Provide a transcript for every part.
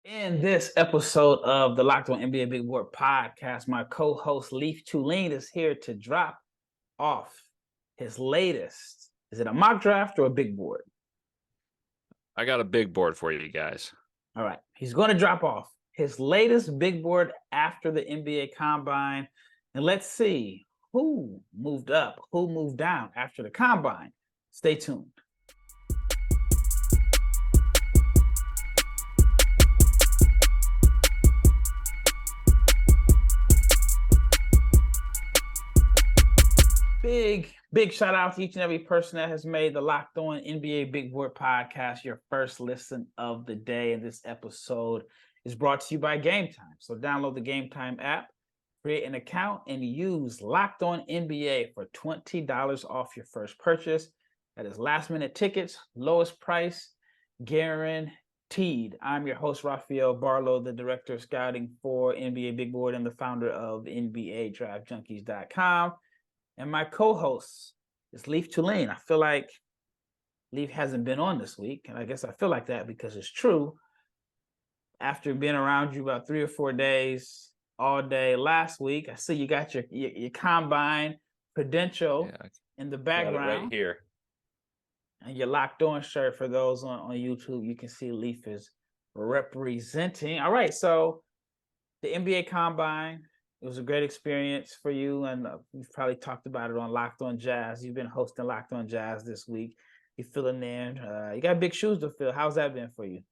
In this episode of the Locked On NBA Big Board podcast, my co-host Leif Thulin is here to drop off his latest. Is it a mock draft or a big board? I got a big board for you guys. All right. He's going to drop off his latest big board after the NBA Combine. And let's see who moved up, who moved down after the Combine. Stay tuned. Big shout out to each and every person that has made the Locked On NBA Big Board podcast your first listen of the day. And this episode is brought to you by Game Time. So download the Game Time app, create an account, and use Locked On NBA for $20 off your first purchase. That is last minute tickets, lowest price, guaranteed. I'm your host, Rafael Barlowe, the director of scouting for NBA Big Board and the founder of NBA Draft Junkies.com. And my co-host is Leif Thulin. I feel like Leif hasn't been on this week, and I guess I feel like that because it's true. After being around you about 3 or 4 days, all day last week, I see you got your Combine credential in the background. Right here. And your Locked On shirt, for those on YouTube, you can see Leif is representing. All right, so the NBA Combine. It was a great experience for you, and we've probably talked about it on Locked On Jazz. You've been hosting Locked On Jazz this week. You're filling in. You got big shoes to fill. How's that been for you?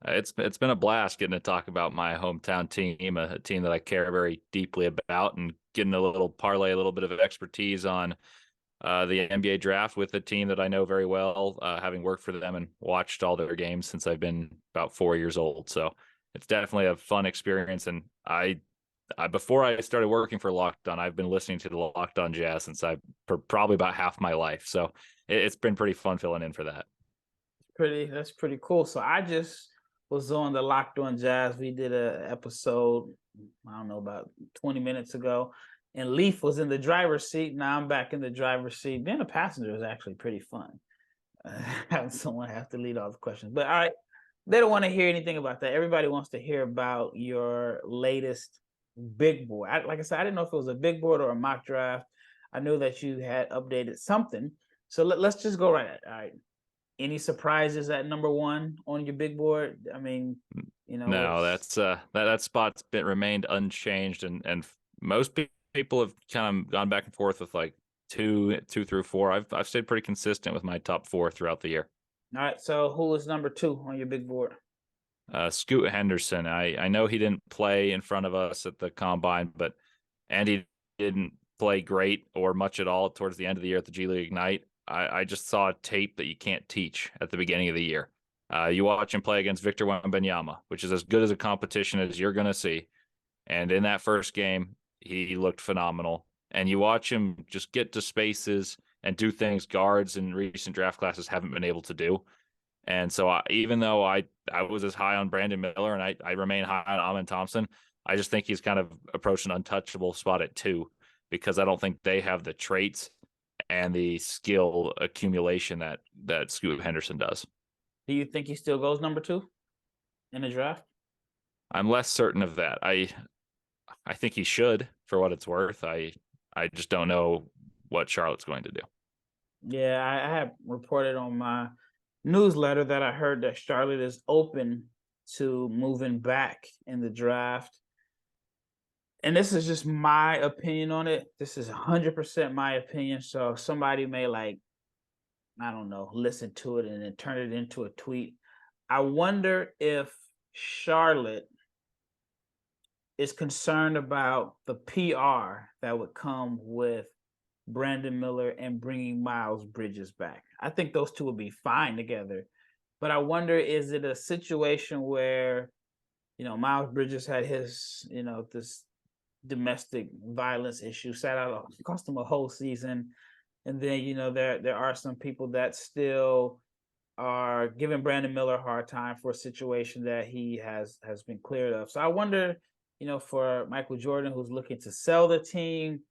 It's been a blast getting to talk about my hometown team, a team that I care very deeply about, and getting a little bit of expertise on the NBA draft with a team that I know very well, having worked for them and watched all their games since I've been about 4 years old. So it's definitely a fun experience, and before I started working for Locked On, I've been listening to the Locked On Jazz since for probably about half my life. So it's been pretty fun filling in for that. That's pretty cool. So I just was on the Locked On Jazz. We did an episode, I don't know, about 20 minutes ago. And Leif was in the driver's seat. Now I'm back in the driver's seat. Being a passenger is actually pretty fun. Having someone have to lead all the questions. But all right, they don't want to hear anything about that. Everybody wants to hear about your latest big board. Like I said, I didn't know if it was a big board or a mock draft. I knew that you had updated something. So let's just go right at it. All right. Any surprises at number one on your big board? I mean, no, that's that spot's remained unchanged, and most people have kind of gone back and forth with like two through four. I've stayed pretty consistent with my top four throughout the year. All right. So who is number two on your big board? Scoot Henderson. I know he didn't play in front of us at the Combine, and he didn't play great or much at all towards the end of the year at the G League Ignite. I just saw a tape that you can't teach at the beginning of the year. You watch him play against Victor Wembanyama, which is as good as a competition as you're going to see. And in that first game, he looked phenomenal. And you watch him just get to spaces and do things guards in recent draft classes haven't been able to do. And so even though I was as high on Brandon Miller and I remain high on Amen Thompson, I just think he's kind of approached an untouchable spot at 2 because I don't think they have the traits and the skill accumulation that Scoot Henderson does. Do you think he still goes number 2 in the draft? I'm less certain of that. I think he should, for what it's worth. I just don't know what Charlotte's going to do. Yeah, I have reported on my newsletter that I heard that Charlotte is open to moving back in the draft. And this is just my opinion on it. This is 100% my opinion. So somebody may listen to it and then turn it into a tweet. I wonder if Charlotte is concerned about the PR that would come with Brandon Miller and bringing Miles Bridges back. I think those two would be fine together. But I wonder, is it a situation where, Miles Bridges had his, this domestic violence issue, sat out, cost him a whole season. And then, there are some people that still are giving Brandon Miller a hard time for a situation that he has been cleared of. So I wonder, for Michael Jordan, who's looking to sell the team,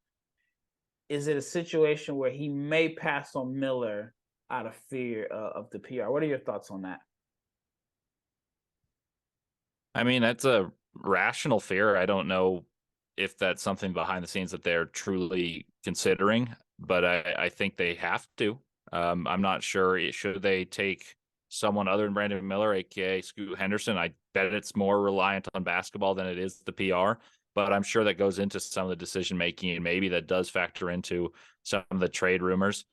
is it a situation where he may pass on Miller out of fear of the PR? What are your thoughts on that? I mean, that's a rational fear. I don't know if that's something behind the scenes that they're truly considering, but I think they have to. I'm not sure. Should they take someone other than Brandon Miller, aka Scoot Henderson? I bet it's more reliant on basketball than it is the PR, but I'm sure that goes into some of the decision making, and maybe that does factor into some of the trade rumors.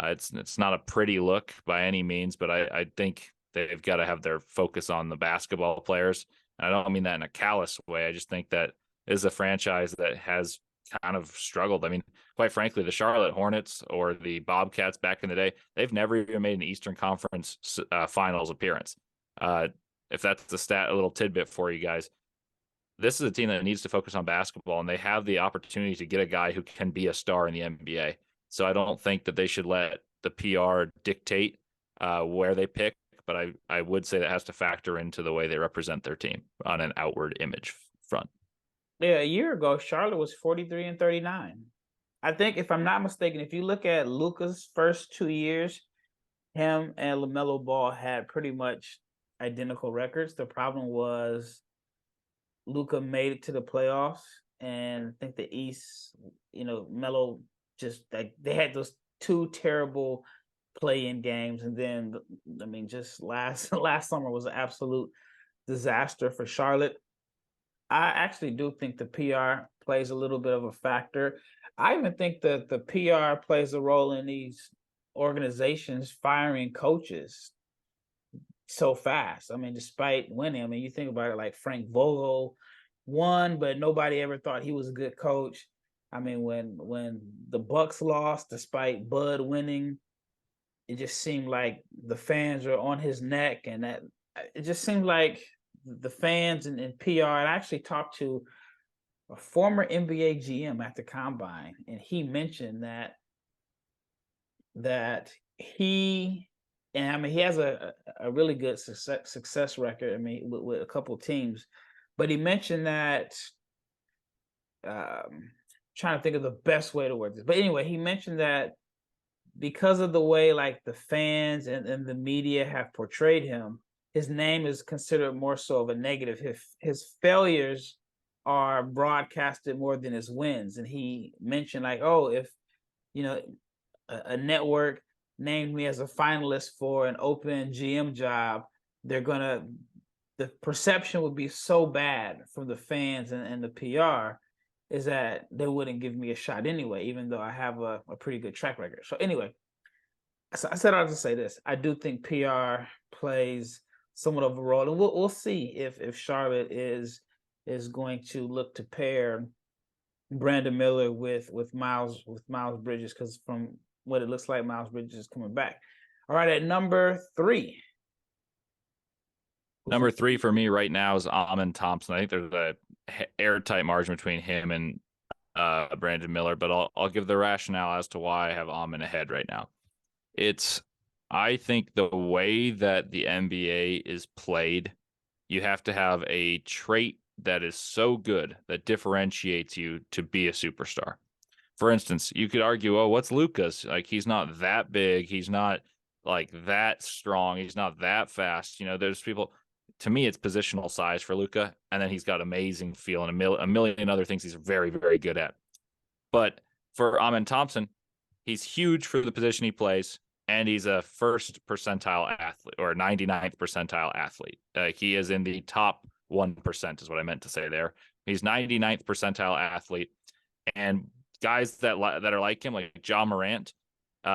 It's not a pretty look by any means, but I think they've got to have their focus on the basketball players. And I don't mean that in a callous way. I just think that is a franchise that has kind of struggled. I mean, quite frankly, the Charlotte Hornets or the Bobcats back in the day, they've never even made an Eastern Conference Finals appearance. If that's a little tidbit for you guys, this is a team that needs to focus on basketball, and they have the opportunity to get a guy who can be a star in the NBA. So I don't think that they should let the PR dictate where they pick, but I would say that has to factor into the way they represent their team on an outward image front. Yeah, a year ago, Charlotte was 43-39. I think, if I'm not mistaken, if you look at Luka's first 2 years, him and LaMelo Ball had pretty much identical records. The problem was Luka made it to the playoffs, and I think the East, Melo just like they had those two terrible play-in games, and then I mean, just last summer was an absolute disaster for Charlotte. I actually do think the PR plays a little bit of a factor. I even think that the PR plays a role in these organizations firing coaches so fast. I mean, despite winning, I mean, you think about it, like Frank Vogel won, but nobody ever thought he was a good coach. I mean, when the Bucks lost, despite Bud winning, it just seemed like the fans are on his neck, and that it just seemed like the fans and PR. And I actually talked to a former NBA GM at the combine, and he mentioned that he, and I mean, he has a really good success record. I mean, with a couple of teams, but he mentioned that trying to think of the best way to word this. But anyway, he mentioned that because of the way like the fans and the media have portrayed him, his name is considered more so of a negative. His failures are broadcasted more than his wins. And he mentioned like, oh, if you know a network named me as a finalist for an open GM job, the perception would be so bad from the fans and the PR is that they wouldn't give me a shot anyway, even though I have a pretty good track record. So anyway, so I said I'll just say this. I do think PR plays somewhat of a role, and we'll see if Charlotte is going to look to pair Brandon Miller with Miles Bridges, because from what it looks like, Miles Bridges is coming back. All right, at number 3. Number 3 for me right now is Amen Thompson. I think there's a airtight margin between him and Brandon Miller, but I'll give the rationale as to why I have Amen ahead right now. I think the way that the NBA is played, you have to have a trait that is so good that differentiates you to be a superstar. For instance, you could argue, oh, what's Luka's? Like, he's not that big. He's not like that strong. He's not that fast. There's people, to me, it's positional size for Luka. And then he's got amazing feel and a million other things he's very, very good at. But for Amen Thompson, he's huge for the position he plays. And he's a first percentile athlete or 99th percentile athlete. He is in the top 1% is what I meant to say there. He's 99th percentile athlete. And guys that are like him, like John Morant,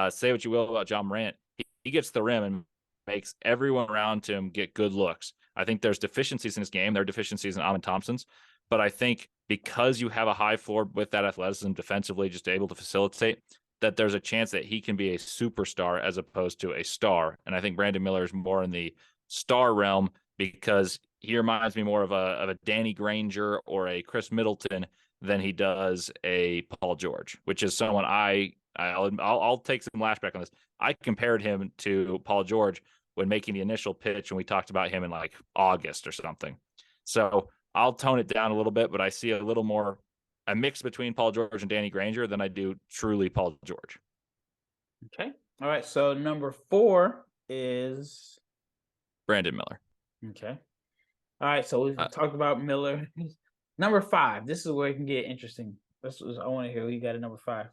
say what you will about John Morant, he gets the rim and makes everyone around him get good looks. I think there's deficiencies in his game. There are deficiencies in Amen Thompson's. But I think because you have a high floor with that athleticism defensively, just able to facilitate, that there's a chance that he can be a superstar as opposed to a star. And I think Brandon Miller is more in the star realm because he reminds me more of a Danny Granger or a Chris Middleton than he does a Paul George, which is someone I'll take some lashback on this. I compared him to Paul George when making the initial pitch when we talked about him in like August or something. So I'll tone it down a little bit, but I see a mix between Paul George and Danny Granger than I do truly Paul George. Okay. All right. So number 4 is Brandon Miller. Okay. All right, so we've talked about Miller. Number 5. This is where it can get interesting. I want to hear who you got at number 5.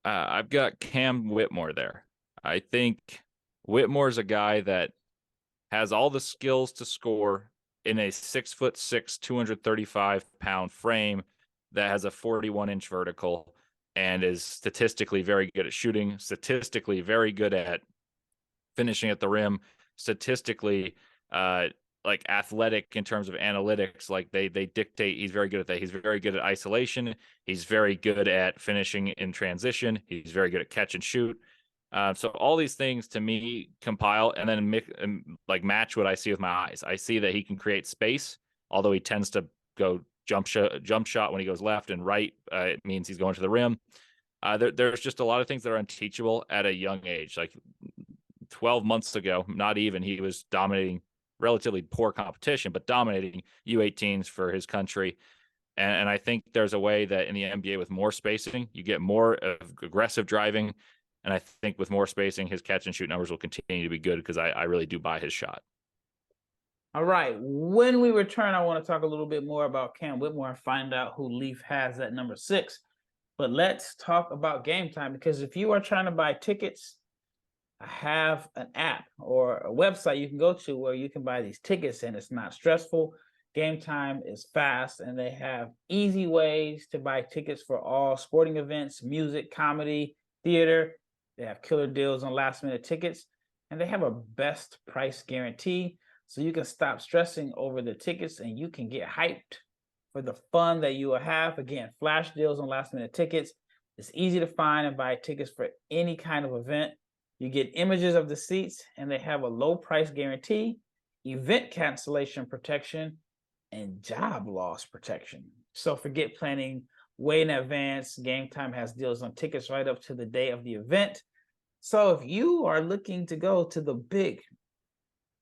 I've got Cam Whitmore there. I think Whitmore's a guy that has all the skills to score in a 6'6", 235-pound frame that has a 41-inch vertical and is statistically very good at shooting, statistically very good at finishing at the rim, statistically like athletic in terms of analytics. Like they dictate he's very good at that. He's very good at isolation. He's very good at finishing in transition. He's very good at catch and shoot. So all these things to me compile and then match what I see with my eyes. I see that he can create space, although he tends to go jump shot when he goes left and right. It means he's going to the rim. There's just a lot of things that are unteachable at a young age. Like 12 months ago, not even, he was dominating relatively poor competition, but dominating U18s for his country. And I think there's a way that in the NBA with more spacing, you get more aggressive driving. And I think with more spacing, his catch and shoot numbers will continue to be good because I really do buy his shot. All right. When we return, I want to talk a little bit more about Cam Whitmore and find out who Leif has at number 6. But let's talk about Game Time, because if you are trying to buy tickets, I have an app or a website you can go to where you can buy these tickets, and it's not stressful. Game Time is fast, and they have easy ways to buy tickets for all sporting events, music, comedy, theater. They have killer deals on last-minute tickets, and they have a best price guarantee, so you can stop stressing over the tickets and you can get hyped for the fun that you will have. Again, flash deals on last-minute tickets. It's easy to find and buy tickets for any kind of event. You get images of the seats, and they have a low price guarantee, event cancellation protection, and job loss protection. So forget planning way in advance. Game Time has deals on tickets right up to the day of the event. So if you are looking to go to the big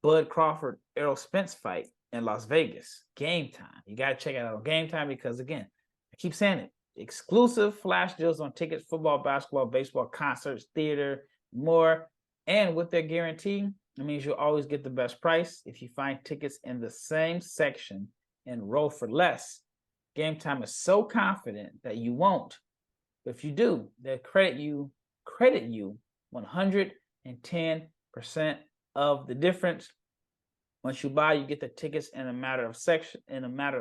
Bud Crawford Errol Spence fight in Las Vegas, Game Time, you got to check it out on Game Time, because again, I keep saying it, exclusive flash deals on tickets, football, basketball, baseball, concerts, theater, more. And with their guarantee, it means you'll always get the best price. If you find tickets in the same section and row for less, Game Time is so confident that you won't. But if you do, they'll credit you 110% of the difference. Once you buy, you get the tickets in a matter of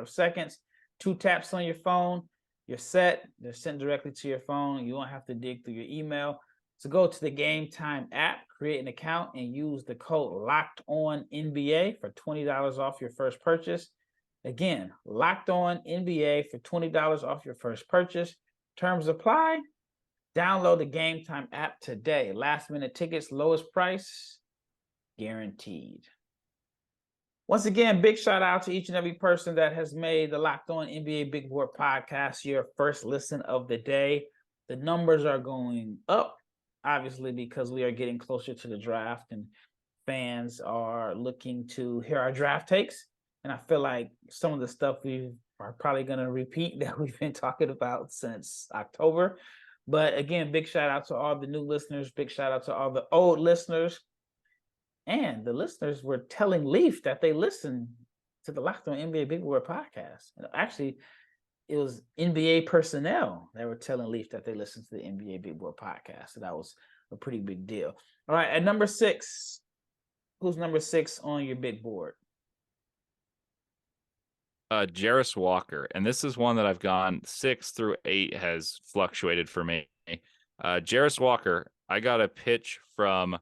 seconds. 2 taps on your phone, you're set. They're sent directly to your phone. You won't have to dig through your email. So go to the Game Time app, create an account, and use the code LOCKEDONNBA for $20 off your first purchase. Again, LOCKEDONNBA for $20 off your first purchase. Terms apply. Download the Game Time app today. Last minute tickets, lowest price, guaranteed. Once again, big shout out to each and every person that has made the Locked On NBA Big Board podcast your first listen of the day. The numbers are going up, obviously, because we are getting closer to the draft and fans are looking to hear our draft takes. And I feel like some of the stuff we are probably going to repeat that we've been talking about since October. But again, big shout out to all the new listeners. Big shout out to all the old listeners. And the listeners were telling Leif that they listened to the Locked On NBA Big Board podcast. And actually, it was NBA personnel that were telling Leif that they listened to the NBA Big Board podcast. So that was a pretty big deal. All right, at number 6, who's number 6 on your big board? Jarris Walker. And this is one that I've gone 6 through 8 has fluctuated for me. Jarris Walker, I got a pitch from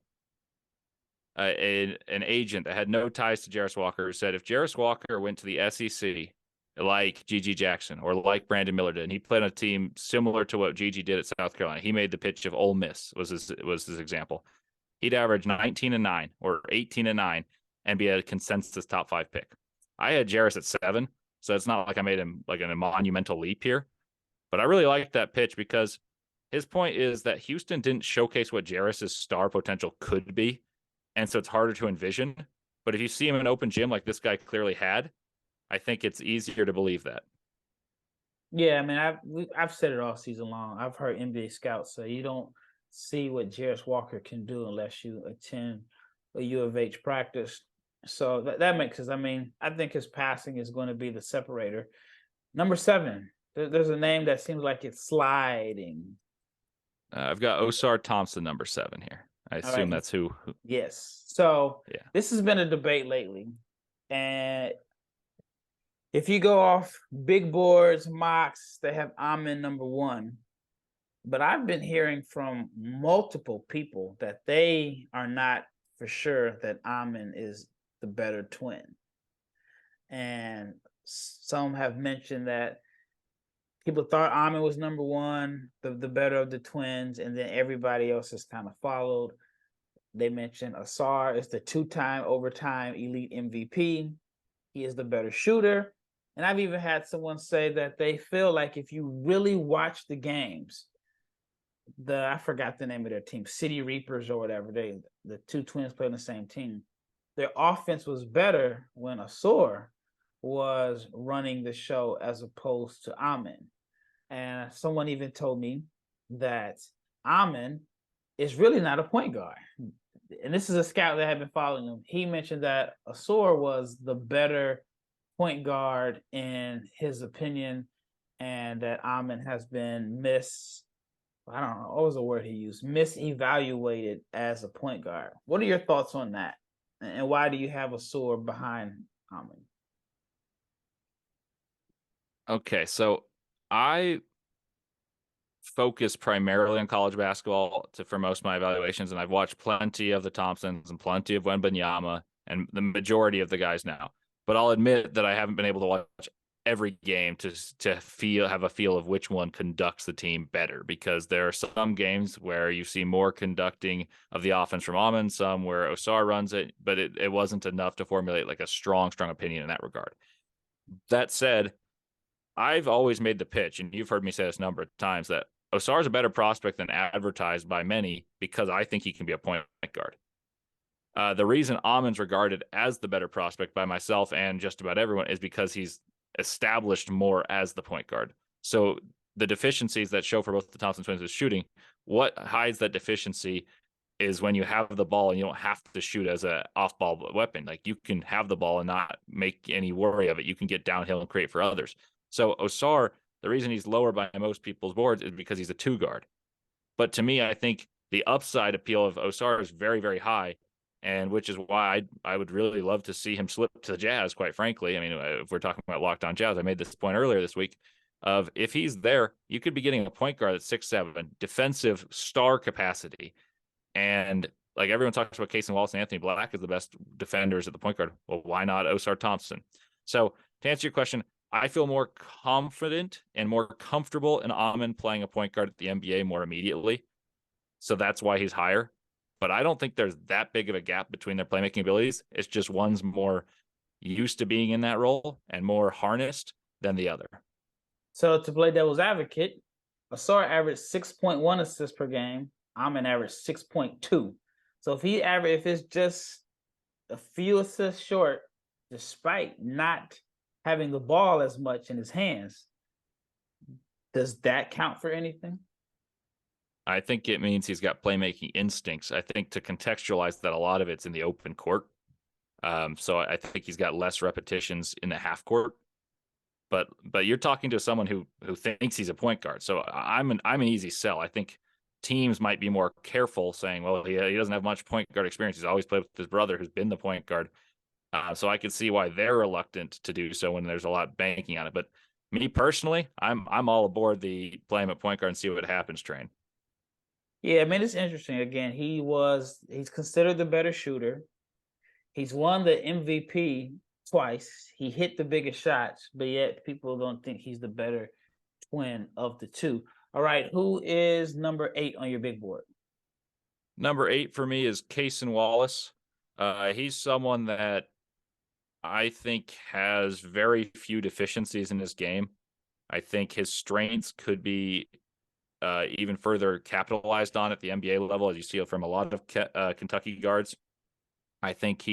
an agent that had no ties to Jarris Walker, who said if Jarris Walker went to the SEC like Gigi Jackson or like Brandon Miller did, and he played on a team similar to what Gigi did at South Carolina, he made the pitch of Ole Miss was his example. He'd average 19-9 or 18-9 and be a consensus top 5 pick. I had Jarris at 7, so it's not like I made him like a monumental leap here, but I really liked that pitch because his point is that Houston didn't showcase what Jarris's star potential could be. And so it's harder to envision. But if you see him in an open gym like this guy clearly had, I think it's easier to believe that. Yeah, I mean, I've said it all season long. I've heard NBA scouts say you don't see what Jarris Walker can do unless you attend a U of H practice. So that makes sense. I mean, I think his passing is going to be the separator. Number 7, there's a name that seems like it's sliding. I've got Ausar Thompson, number 7 here. I All assume right. that's who. Yes. So Yeah. this has been a debate lately. And if you go off big boards, mocks, they have Amen number 1. But I've been hearing from multiple people that they are not for sure that Amen is the better twin. And some have mentioned that people thought Amen was number 1, the better of the twins, and then everybody else has kind of followed. They mentioned Ausar is the 2-time overtime elite MVP. He is the better shooter. And I've even had someone say that they feel like if you really watch the games, I forgot the name of their team, City Reapers or whatever, the 2 twins play on the same team. Their offense was better when Ausar was running the show as opposed to Amen. And someone even told me that Amen is really not a point guard. And this is a scout that had been following him. He mentioned that Ausar was the better point guard in his opinion, and that Amen has been I don't know, what was the word he used? Misevaluated as a point guard. What are your thoughts on that? And why do you have Ausar behind Amen? Okay, so I focus primarily on college basketball for most of my evaluations, and I've watched plenty of the Thompsons and plenty of Wembanyama and the majority of the guys now. But I'll admit that I haven't been able to watch every game to have a feel of which one conducts the team better, because there are some games where you see more conducting of the offense from Amen, some where Ausar runs it, but it wasn't enough to formulate like a strong opinion in that regard. That said, I've always made the pitch, and you've heard me say this a number of times, that Ausar is a better prospect than advertised by many because I think he can be a point guard. The reason Amen's regarded as the better prospect by myself and just about everyone is because he's established more as the point guard. So the deficiencies that show for both the Thompson twins is shooting. What hides that deficiency is when you have the ball and you don't have to shoot as an off-ball weapon. Like, you can have the ball and not make any worry of it. You can get downhill and create for others. So Ausar, the reason he's lower by most people's boards is because he's a 2 guard. But to me, I think the upside appeal of Ausar is very, very high, and which is why I would really love to see him slip to the Jazz, quite frankly. I mean, if we're talking about Locked On Jazz, I made this point earlier this week of if he's there, you could be getting a point guard that's 6'7", defensive star capacity. And like everyone talks about Casey Wallace and Anthony Black as the best defenders at the point guard. Well, why not Ausar Thompson? So to answer your question, I feel more confident and more comfortable in Amen playing a point guard at the NBA more immediately. So that's why he's higher. But I don't think there's that big of a gap between their playmaking abilities. It's just one's more used to being in that role and more harnessed than the other. So to play devil's advocate, Ausar averaged 6.1 assists per game. Amen averaged 6.2. So if it's just a few assists short, despite not having the ball as much in his hands, does that count for anything? I think it means he's got playmaking instincts. I think to contextualize that, a lot of it's in the open court. So I think he's got less repetitions in the half court. But you're talking to someone who thinks he's a point guard. So I'm an easy sell. I think teams might be more careful saying, well, he doesn't have much point guard experience. He's always played with his brother who's been the point guard. So I could see why they're reluctant to do so when there's a lot banking on it. But me personally, I'm all aboard the play him at point guard and see what happens train. Yeah, I mean, it's interesting. Again, he's considered the better shooter. He's won the MVP twice. He hit the biggest shots, but yet people don't think he's the better twin of the two. All right, who is number 8 on your big board? Number 8 for me is Casey Wallace. He's someone that I think has very few deficiencies in his game. I think his strengths could be even further capitalized on at the NBA level, as you see from a lot of Kentucky guards. I think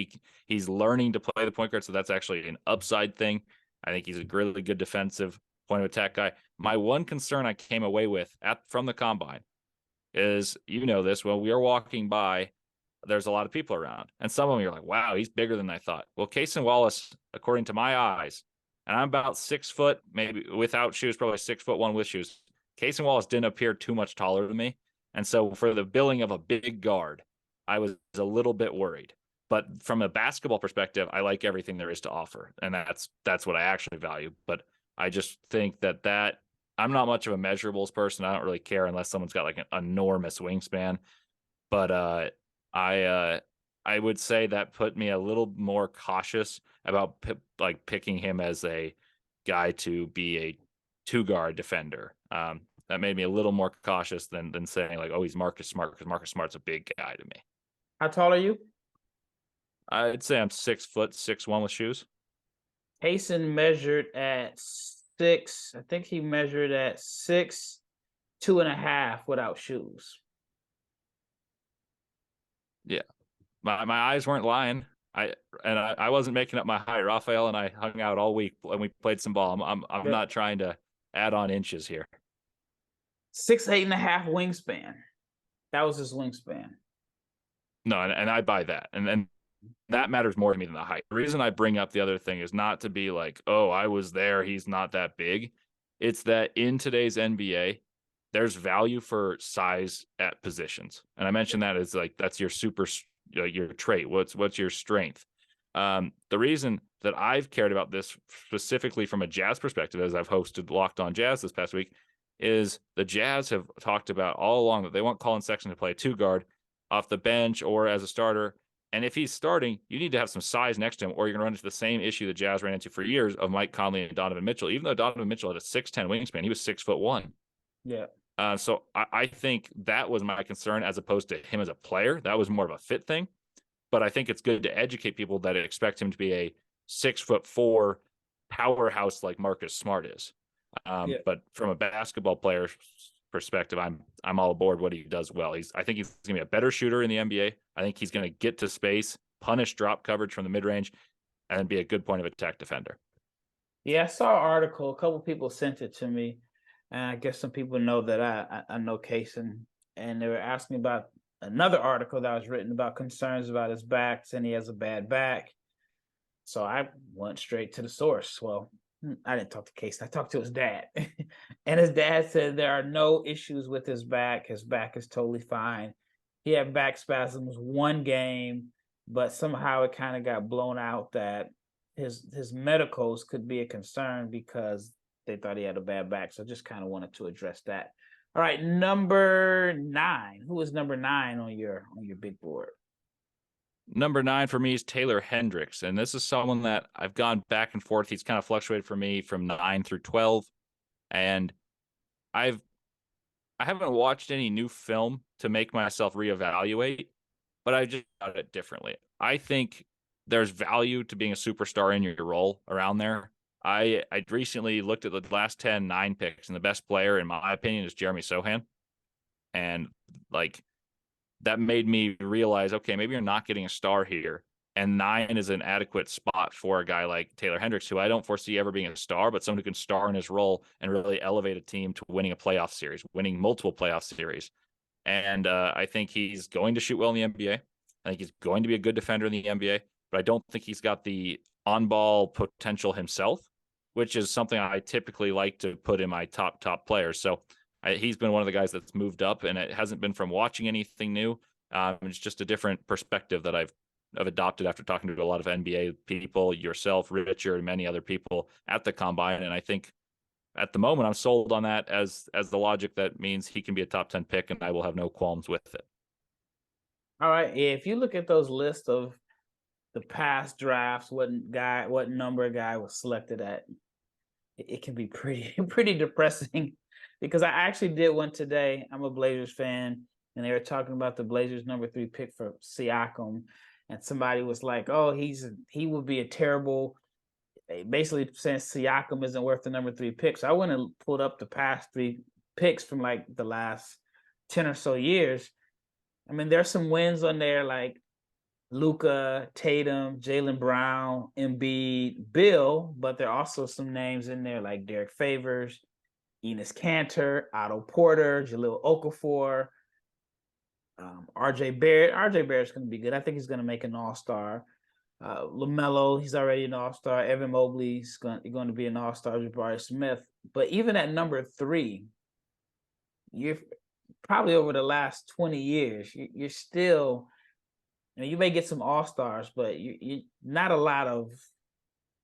he's learning to play the point guard, so that's actually an upside thing. I think he's a really good defensive point of attack guy. My one concern I came away with from the combine is, this, when we are walking by there's a lot of people around. And some of them you're like, wow, he's bigger than I thought. Well, Cason Wallace, according to my eyes, and I'm about 6 foot, maybe without shoes, probably 6'1" with shoes. Cason Wallace didn't appear too much taller than me. And so for the billing of a big guard, I was a little bit worried. But from a basketball perspective, I like everything there is to offer. And that's what I actually value. But I just think that I'm not much of a measurables person. I don't really care unless someone's got like an enormous wingspan. But I would say that put me a little more cautious about picking him as a guy to be a 2-guard defender. That made me a little more cautious than saying like, oh, he's Marcus Smart, because Marcus Smart's a big guy to me. How tall are you? I'd say I'm 6 foot 6'1" with shoes. Cason measured at 6. I think he measured at 6'2.5" without shoes. Yeah, my eyes weren't lying. I wasn't making up my height. Rafael and I hung out all week and we played some ball. I'm not trying to add on inches here. 6'8.5" wingspan. That was his wingspan. No, and I buy that. And that matters more to me than the height. The reason I bring up the other thing is not to be like, oh, I was there, he's not that big. It's that in today's NBA, there's value for size at positions. And I mentioned that as like, that's your your trait. What's your strength? The reason that I've cared about this specifically from a Jazz perspective, as I've hosted Locked On Jazz this past week, is the Jazz have talked about all along that they want Colin Sexton to play 2-guard off the bench or as a starter. And if he's starting, you need to have some size next to him, or you're going to run into the same issue the Jazz ran into for years of Mike Conley and Donovan Mitchell. Even though Donovan Mitchell had a 6'10" wingspan, he was 6'1". Yeah. So I think that was my concern as opposed to him as a player. That was more of a fit thing. But I think it's good to educate people that expect him to be a 6'4" powerhouse like Marcus Smart is. But from a basketball player perspective, I'm all aboard what he does well. I think he's going to be a better shooter in the NBA. I think he's going to get to space, punish drop coverage from the mid-range, and be a good point of attack defender. Yeah, I saw an article. A couple people sent it to me. And I guess some people know that I know Cason. And they were asking about another article that was written about concerns about his back, saying he has a bad back. So I went straight to the source. Well, I didn't talk to Cason. I talked to his dad. And his dad said there are no issues with his back. His back is totally fine. He had back spasms one game, but somehow it kind of got blown out that his medicals could be a concern because they thought he had a bad back. So I just kind of wanted to address that. All right, number 9. Who is number 9 on your big board? Number 9 for me is Taylor Hendricks. And this is someone that I've gone back and forth. He's kind of fluctuated for me from 9 through 12. And I haven't watched any new film to make myself reevaluate, but I just got it differently. I think there's value to being a superstar in your role around there. I recently looked at the last 10 9 picks, and the best player, in my opinion, is Jeremy Sohan. And like that made me realize, okay, maybe you're not getting a star here. And 9 is an adequate spot for a guy like Taylor Hendricks, who I don't foresee ever being a star, but someone who can star in his role and really elevate a team to winning a playoff series, winning multiple playoff series. And I think he's going to shoot well in the NBA. I think he's going to be a good defender in the NBA, but I don't think he's got the on-ball potential himself, which is something I typically like to put in my top players. So he's been one of the guys that's moved up, and it hasn't been from watching anything new. It's just a different perspective that I've adopted after talking to a lot of NBA people, yourself, Richard, and many other people at the Combine. And I think at the moment I'm sold on that as the logic that means he can be a top 10 pick, and I will have no qualms with it. All right. If you look at those lists of the past drafts, what number a guy was selected at, it can be pretty depressing, because I actually did one today. I'm a Blazers fan, and they were talking about the Blazers number 3 pick for Siakam, and somebody was like, "Oh, he would be a terrible." Basically, saying Siakam isn't worth the number 3 pick. So I went and pulled up the past 3 picks from like the last 10 or so years. I mean, there's some wins on there like Luka, Tatum, Jaylen Brown, Embiid, Bill, but there are also some names in there like Derek Favors, Enes Kanter, Otto Porter, Jahlil Okafor. RJ Barrett. RJ Barrett's going to be good. I think he's going to make an all-star. LaMelo, he's already an all-star. Evan Mobley's going to be an all-star. Jabari Smith. But even at number 3, you're probably over the last 20 years, you're still, you may get some all-stars, but you not a lot of,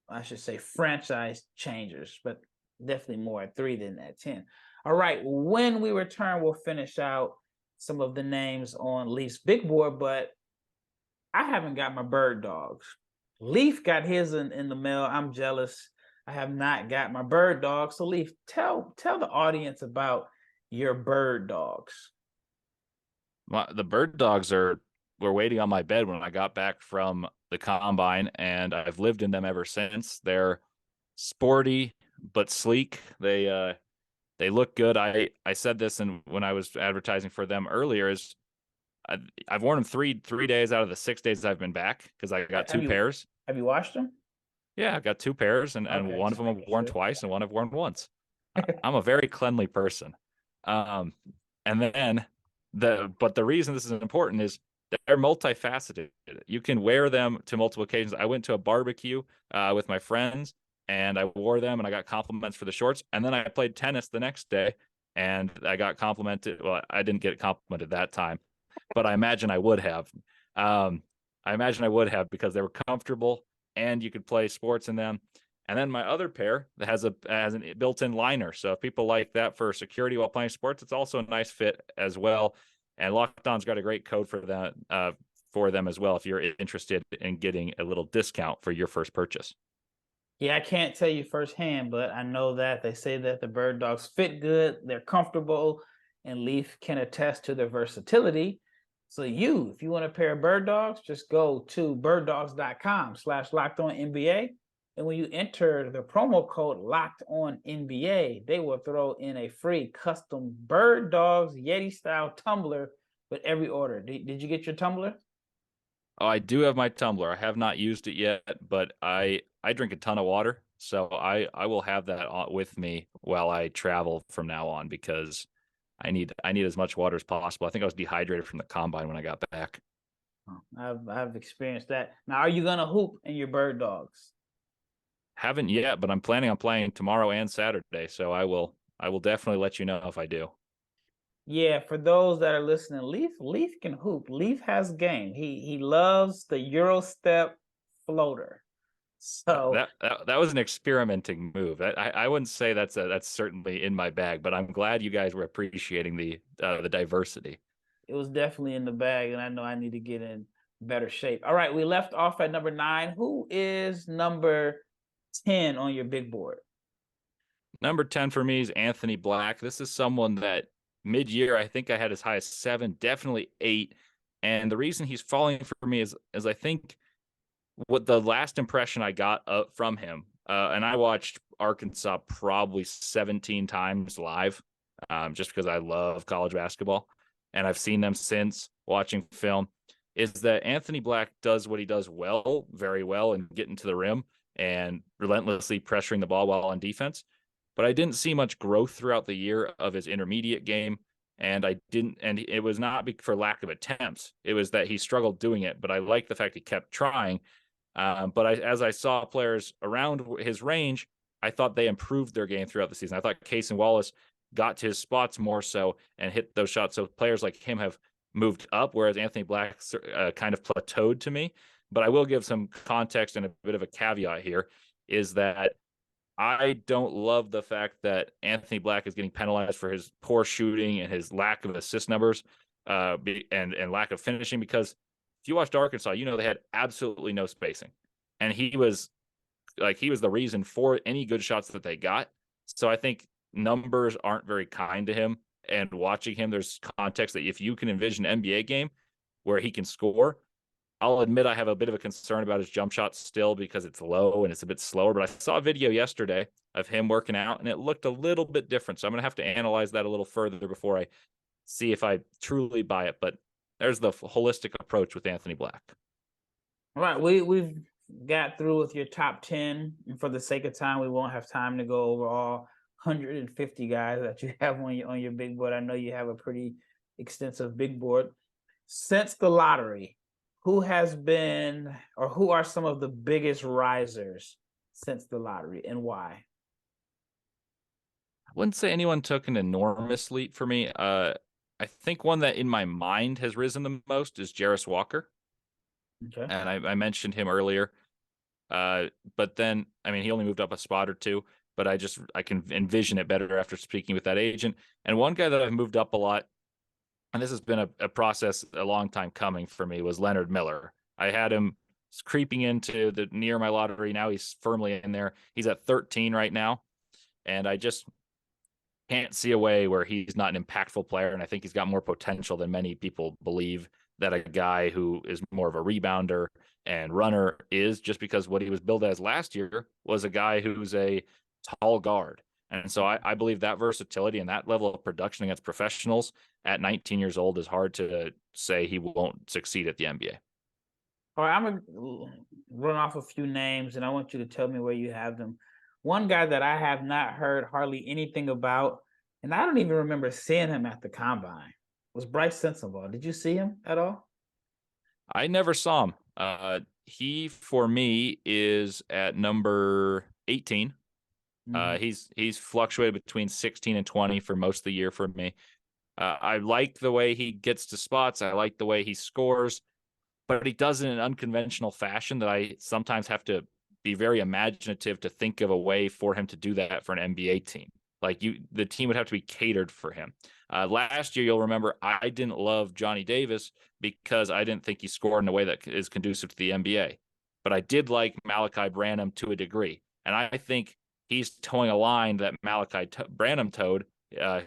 I should say, franchise changers, but definitely more at 3 than at 10. All right, when we return, we'll finish out some of the names on Leaf's big board, but I haven't got my bird dogs. Leif got his in the mail. I'm jealous. I have not got my bird dogs. So Leif, tell the audience about your bird dogs. The bird dogs were waiting on my bed when I got back from the combine, and I've lived in them ever since. They're sporty but sleek. They look good. I said this when I was advertising for them earlier, is I've worn them three days out of the 6 days I've been back, because I got two pairs. Have you washed them? Yeah, I've got 2 pairs, and Okay, one of them I've worn twice and one I've worn once. I'm a very cleanly person. And then but the reason this is important is they're multifaceted. You can wear them to multiple occasions. I went to a barbecue with my friends, and I wore them, and I got compliments for the shorts. And then I played tennis the next day, and I got complimented. Well, I didn't get complimented that time, but I imagine I would have. Because they were comfortable, and you could play sports in them. And then my other pair that has a built-in liner. So if people like that for security while playing sports, it's also a nice fit as well. And Locked On's got a great code for that for them as well, if you're interested in getting a little discount for your first purchase. Yeah, I can't tell you firsthand, but I know that they say that the bird dogs fit good, they're comfortable, and Leif can attest to their versatility. So if you want a pair of bird dogs, just go to birddogs.com/LockedOnNBA. And when you enter the promo code LockedOnNBA, they will throw in a free custom Bird Dogs Yeti style tumbler with every order. Did you get your tumbler? Oh, I do have my tumbler. I have not used it yet, but I drink a ton of water, so I will have that with me while I travel from now on, because I need as much water as possible. I think I was dehydrated from the combine when I got back. I've experienced that. Now, are you gonna hoop in your bird dogs? Haven't yet, but I'm planning on playing tomorrow and Saturday, so I will definitely let you know if I do. Yeah, for those that are listening, Leif can hoop. Leif has game. He loves the Euro step floater. So that was an experimenting move. I wouldn't say that's certainly in my bag, but I'm glad you guys were appreciating the diversity. It was definitely in the bag, and I know I need to get in better shape. All right, we left off at number 9. Who is number 10 on your big board? Number 10 for me is Anthony Black. This is someone that mid-year, I think I had as high as 7, definitely 8. And the reason he's falling for me is I think what the last impression I got from him, and I watched Arkansas probably 17 times live, just because I love college basketball, and I've seen them since watching film, is that Anthony Black does what he does well, very well, and getting to the rim and relentlessly pressuring the ball while on defense. But I didn't see much growth throughout the year of his intermediate game. And it was not for lack of attempts. It was that he struggled doing it. But I like the fact he kept trying. As I saw players around his range, I thought they improved their game throughout the season. I thought Casey Wallace got to his spots more so and hit those shots. So players like him have moved up, whereas Anthony Black kind of plateaued to me. But I will give some context and a bit of a caveat here, is that I don't love the fact that Anthony Black is getting penalized for his poor shooting and his lack of assist numbers and lack of finishing, because if you watched Arkansas, they had absolutely no spacing. And he was the reason for any good shots that they got. So I think numbers aren't very kind to him. And watching him, there's context that if you can envision an NBA game where he can score, I'll admit I have a bit of a concern about his jump shot still, because it's low and it's a bit slower. But I saw a video yesterday of him working out, and it looked a little bit different. So I'm going to have to analyze that a little further before I see if I truly buy it. But there's the holistic approach with Anthony Black. All right, we've got through with your top 10. And for the sake of time, we won't have time to go over all 150 guys that you have on your big board. I know you have a pretty extensive big board. Since the lottery, who has been or who are some of the biggest risers since the lottery and why? I wouldn't say anyone took an enormous leap for me. I think one that in my mind has risen the most is Jarris Walker. Okay. And I mentioned him earlier. But then, I mean, he only moved up a spot or two, but I can envision it better after speaking with that agent. And one guy that I've moved up a lot, and this has been a process a long time coming for me, was Leonard Miller. I had him creeping into the near my lottery. Now he's firmly in there. He's at 13 right now. And I just can't see a way where he's not an impactful player. And I think he's got more potential than many people believe that a guy who is more of a rebounder and runner is, just because what he was billed as last year was a guy who's a tall guard. And so I believe that versatility and that level of production against professionals at 19 years old is hard to say he won't succeed at the NBA. All right, I'm gonna run off a few names, and I want you to tell me where you have them. One guy that I have not heard hardly anything about, and I don't even remember seeing him at the combine, was Bryce Sensabaugh. Did you see him at all? I never saw him. He, for me, is at number 18. He's fluctuated between 16 and 20 for most of the year for me. I like the way he gets to spots. I like the way he scores, but he does it in an unconventional fashion that I sometimes have to be very imaginative to think of a way for him to do that for an NBA team. Like the team would have to be catered for him. Last year, you'll remember I didn't love Johnny Davis because I didn't think he scored in a way that is conducive to the NBA. But I did like Malachi Branham to a degree. And I think he's towing a line that Branham towed,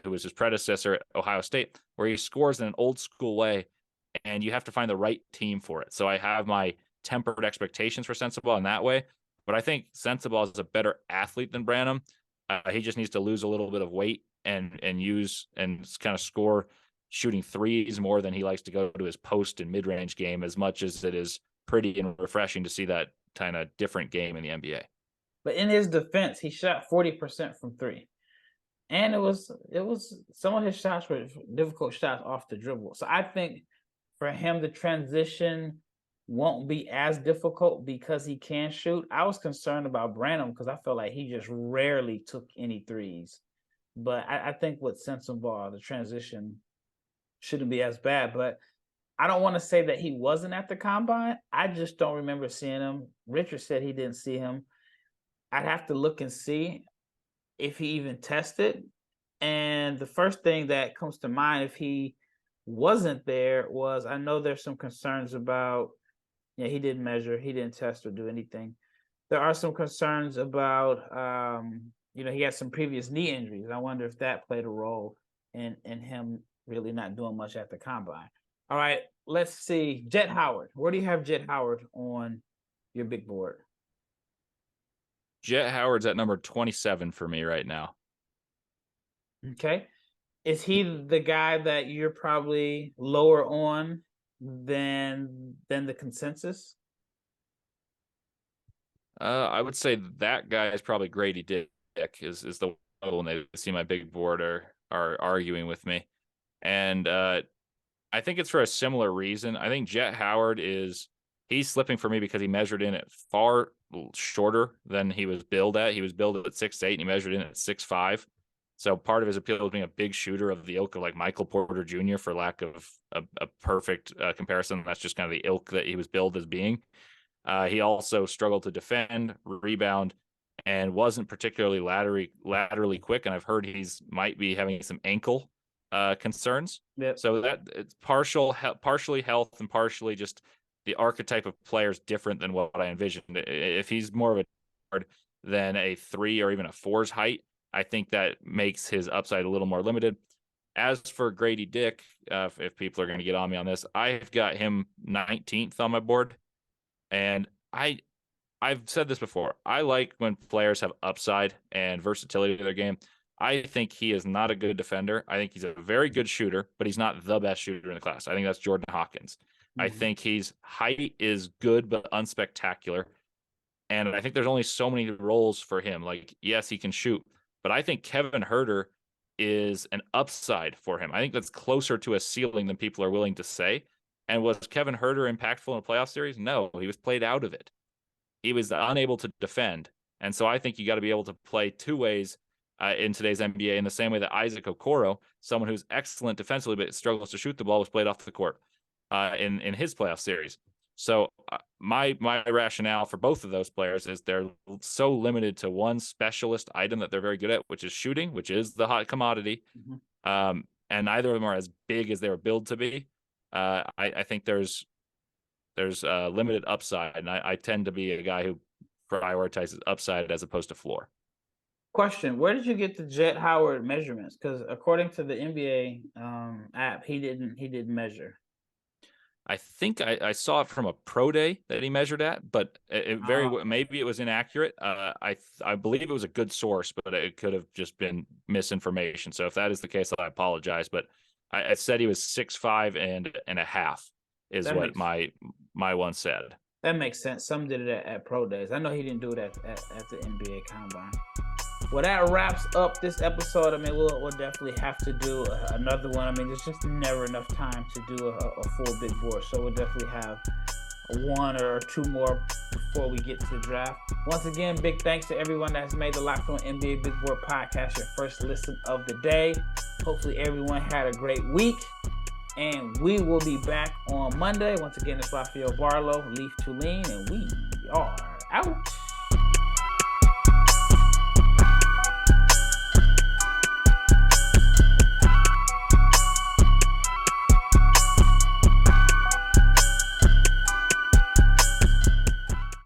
who was his predecessor at Ohio State, where he scores in an old school way, and you have to find the right team for it. So I have my tempered expectations for Sensabaugh in that way. But I think Sensabaugh is a better athlete than Branham. He just needs to lose a little bit of weight and use and kind of score shooting threes more than he likes to go to his post and mid-range game, as much as it is pretty and refreshing to see that kind of different game in the NBA. But in his defense, he shot 40% from three. And it was some of his shots were difficult shots off the dribble. So I think for him, the transition won't be as difficult because he can shoot. I was concerned about Branham because I felt like he just rarely took any threes. But I think with Sensabaugh, the transition shouldn't be as bad. But I don't want to say that he wasn't at the combine. I just don't remember seeing him. Richard said he didn't see him. I'd have to look and see if he even tested. And the first thing that comes to mind if he wasn't there was, I know there's some concerns about, he didn't measure, he didn't test or do anything. There are some concerns about, he had some previous knee injuries. I wonder if that played a role in him really not doing much at the combine. All right, let's see. Jet Howard. Where do you have Jet Howard on your big board? Jet Howard's at number 27 for me right now. Okay. Is he the guy that you're probably lower on than the consensus? I would say that guy is probably Grady Dick is the one they see my big board are arguing with me. And I think it's for a similar reason. I think Jet Howard he's slipping for me because he measured in at far shorter than he was billed at. He was billed at 6'8" and he measured in at 6'5". So part of his appeal is being a big shooter of the ilk of like Michael Porter Jr., for lack of a perfect comparison. That's just kind of the ilk that he was billed as being. He also struggled to defend, rebound, and wasn't particularly laterally quick. And I've heard he's might be having some ankle concerns. Yep. So that it's partially health and partially just the archetype of player is different than what I envisioned. If he's more of a guard than a 3 or even a 4's height, I think that makes his upside a little more limited. As for Grady Dick, if people are going to get on me on this, I've got him 19th on my board. And I've said this before. I like when players have upside and versatility to their game. I think he is not a good defender. I think he's a very good shooter, but he's not the best shooter in the class. I think that's Jordan Hawkins. Mm-hmm. I think his height is good but unspectacular. And I think there's only so many roles for him. Like, yes, he can shoot, but I think Kevin Huerter is an upside for him. I think that's closer to a ceiling than people are willing to say. And was Kevin Huerter impactful in a playoff series? No, he was played out of it. He was unable to defend. And so I think you got to be able to play two ways in today's NBA, in the same way that Isaac Okoro, someone who's excellent defensively but struggles to shoot the ball, was played off the court in his playoff series. So my rationale for both of those players is they're so limited to one specialist item that they're very good at, which is shooting, which is the hot commodity. Mm-hmm. And neither of them are as big as they were billed to be. I think there's limited upside, and I tend to be a guy who prioritizes upside as opposed to floor. Question: where did you get the Jet Howard measurements? Because according to the NBA app, he didn't measure. I think I saw it from a pro day that he measured at, but maybe it was inaccurate. I believe it was a good source, but it could have just been misinformation. So if that is the case, I apologize. But I said he was 6'5" and a half is what my one said. That makes sense. Some did it at pro days. I know he didn't do it at the NBA Combine. Well, that wraps up this episode. I mean, we'll definitely have to do another one. I mean, there's just never enough time to do a full big board. So we'll definitely have one or two more before we get to the draft. Once again, big thanks to everyone that's made the Locked On NBA Big Board podcast your first listen of the day. Hopefully everyone had a great week. And we will be back on Monday. Once again, it's Rafael Barlowe, Leif Thulin, and we are out.